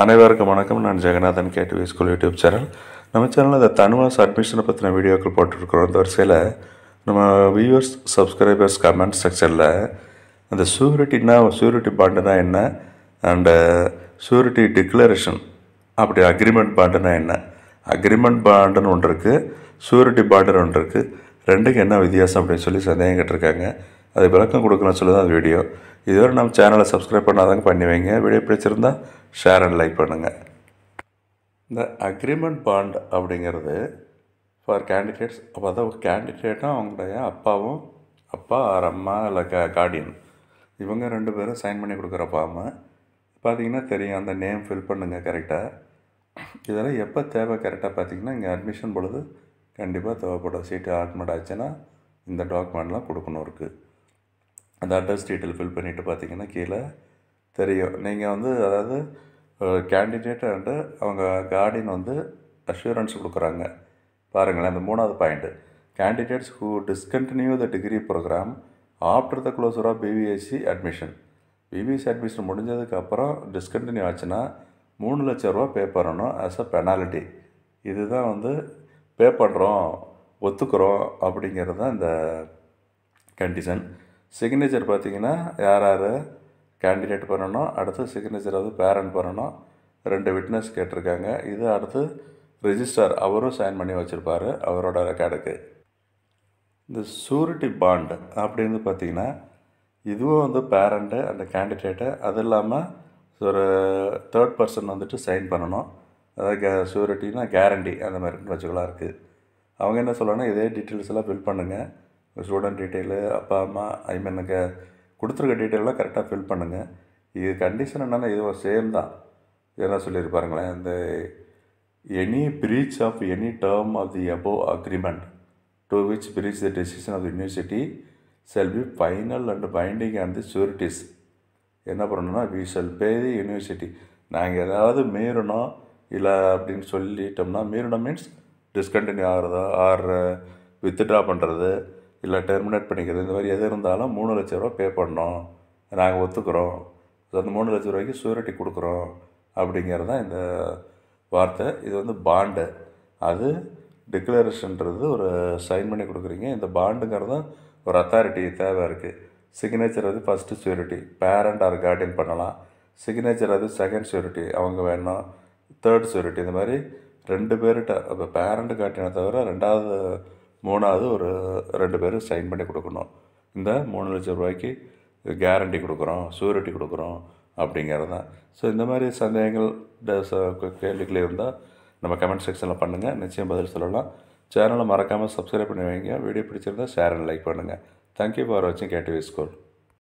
அனைவருக்கும் வணக்கம். நான் Jeganathan KTV school YouTube channel. நம்ம சேனலில் இந்த தனுவாஸ் அட்மிஷனை பற்றின வீடியோக்கள் போட்டுருக்குறோம். இந்த வரிசையில் நம்ம வியூவர்ஸ் சப்ஸ்கிரைபர்ஸ் கமெண்ட் செக்ஷனில் அந்த ஷூரிட்டி பாண்டுனா என்ன, அண்டு ஷூரிட்டி டிக்ளரேஷன் அப்படி அக்ரிமெண்ட் பாண்டுனா என்ன, அக்ரிமெண்ட் பாண்டுன்னு ஒன்று இருக்குது, ஷூரிட்டி பாண்டுன்னு ஒன்று இருக்குது, ரெண்டுக்கு என்ன வித்தியாசம் அப்படின்னு சொல்லி சந்தேகம் கேட்டிருக்காங்க. அது விளக்கம் கொடுக்கணும்னு சொல்லி தான் அந்த வீடியோ. இதுவரை நம்ம சேனலை சப்ஸ்கிரைப் பண்ணாதாங்க பண்ணி வைங்க. வீடியோ பிடிச்சிருந்தா ஷேர் அண்ட் லைக் பண்ணுங்கள். இந்த அக்ரிமெண்ட் பாண்ட் அப்படிங்கிறது ஃபார் கேண்டிடேட்ஸ். அப்போ அதான் கேண்டிடேட்டும் அவங்களுடைய அப்பா ஆர் அம்மா இல்லை கார்டியன் இவங்க 2 பேரும் சைன் பண்ணி கொடுக்குற ஃபார்மு பார்த்திங்கன்னா தெரியும். அந்த நேம் ஃபில் பண்ணுங்கள் கரெக்டாக. இதெல்லாம் எப்போ தேவை கரெக்டாக பார்த்திங்கன்னா இங்கே அட்மிஷன் பொழுது கண்டிப்பாக தேவைப்படும். சீட்டு அட்மிட் ஆச்சுன்னா இந்த டாக்குமெண்ட்லாம் கொடுக்கணும் இருக்குது. அந்த அட்ரஸ் டீட்டெயில் ஃபில் பண்ணிவிட்டு பார்த்திங்கன்னா கீழே தெரியும். நீங்கள் அதாவது கேண்டிடேட் அண்டு அவங்க கார்டியன் அஷூரன்ஸ் கொடுக்குறாங்க பாருங்களேன். அந்த 3வது point, candidates who discontinue the degree program after the closure of BPSC admission. BPSC admission முடிஞ்சதுக்கப்புறம் டிஸ்கண்டினியூ ஆச்சுன்னா 3 லட்ச ரூபா பே பண்ணணும் ஆஸ் அ பெனாலிட்டி. இதுதான் பே பண்ணுறோம், ஒத்துக்கிறோம் அப்படிங்கிறது தான் இந்த கண்டிஷன். சிக்னேச்சர் பார்த்திங்கன்னா யார் கேண்டிடேட் பண்ணணும், அடுத்து சிக்னேச்சர் பேரண்ட் பண்ணணும், 2 விட்னஸ் கேட்டிருக்காங்க. இது அடுத்து ரிஜிஸ்டர் அவரும் சைன் பண்ணி வச்சுருப்பார் அவரோட ரெக்கார்டுக்கு. இந்த ஷூரிட்டி பாண்டு அப்படின்னு பார்த்திங்கன்னா இதுவும் பேரண்ட்டு அந்த கேண்டிடேட்டு, அது இல்லாமல் ஒரு 3rd பர்சன் சைன் பண்ணணும். அதாவது ஷூரிட்டினா கேரண்டி அந்த மாதிரி வச்சுக்கலாம் இருக்குது. அவங்க என்ன சொல்லணும்னா இதே டீட்டெயில்ஸ் எல்லாம் ஃபில் பண்ணுங்கள். ஸ்டூடெண்ட் டீட்டெயிலு, அப்பா அம்மா எனக்கு கொடுத்துருக்க டீட்டெயிலெலாம் கரெக்டாக ஃபில் பண்ணுங்கள். இது கண்டிஷன் என்னென்னா இதுவும் சேம் தான். என்ன சொல்லியிருப்பாருங்களேன், இந்த any breach of any term of the above agreement to which breach the decision of the university shall be final and binding on the sureties. என்ன பண்ணணும்னா we shall pay the university. நாங்கள் ஏதாவது மீறணும் இல்லை அப்படின்னு சொல்லிட்டோம்னா, மீறணும் மீன்ஸ் டிஸ்கண்டினியூ ஆகிறதோ ஆர் வித்ட்ரா பண்ணுறது இல்லை டெர்மினேட் பண்ணிக்கிறது, இந்த மாதிரி எது இருந்தாலும் 3 லட்ச ரூபா பே பண்ணோம், நாங்கள் ஒத்துக்கிறோம், அந்த 3 லட்ச ரூபாய்க்கு ஷூரிட்டி கொடுக்குறோம் அப்படிங்கிறது தான் இந்த வார்த்தை. இது பாண்டு. அது டிக்ளரேஷன்றது ஒரு சைன் பண்ணி கொடுக்குறீங்க. இந்த பாண்டுங்கிறது ஒரு அத்தாரிட்டி தேவை இருக்குது. Signature first surety, parent R Guardian பண்ணலாம். சிக்னேச்சர் செகண்ட் ஷூரிட்டி அவங்க வேணும், 3rd ஷூரிட்டி. இந்த மாதிரி 2 பேர்கிட்ட, இப்போ பேரண்ட் கார்டியனை தவிர 2வது 3வது ஒரு 2 பேரும் சைன் பண்ணி கொடுக்கணும். இந்த 3 லட்ச ரூபாய்க்கு கேரண்டி கொடுக்குறோம், ஷூரிட்டி கொடுக்குறோம் அப்படிங்கிறது தான். ஸோ இந்த மாதிரி சந்தேகங்கள் கேள்விகள் இருந்தால் நம்ம கமெண்ட் செக்ஷனில் பண்ணுங்கள், நிச்சயம் பதில் சொல்லலாம். சேனலை மறக்காமல் சப்ஸ்கிரைப் பண்ணி வைங்க. வீடியோ பிடிச்சிருந்தால் ஷேர் அண்ட் லைக் பண்ணுங்கள். தேங்க்யூ ஃபார் வாட்சிங் கேடிவி ஸ்கூல்.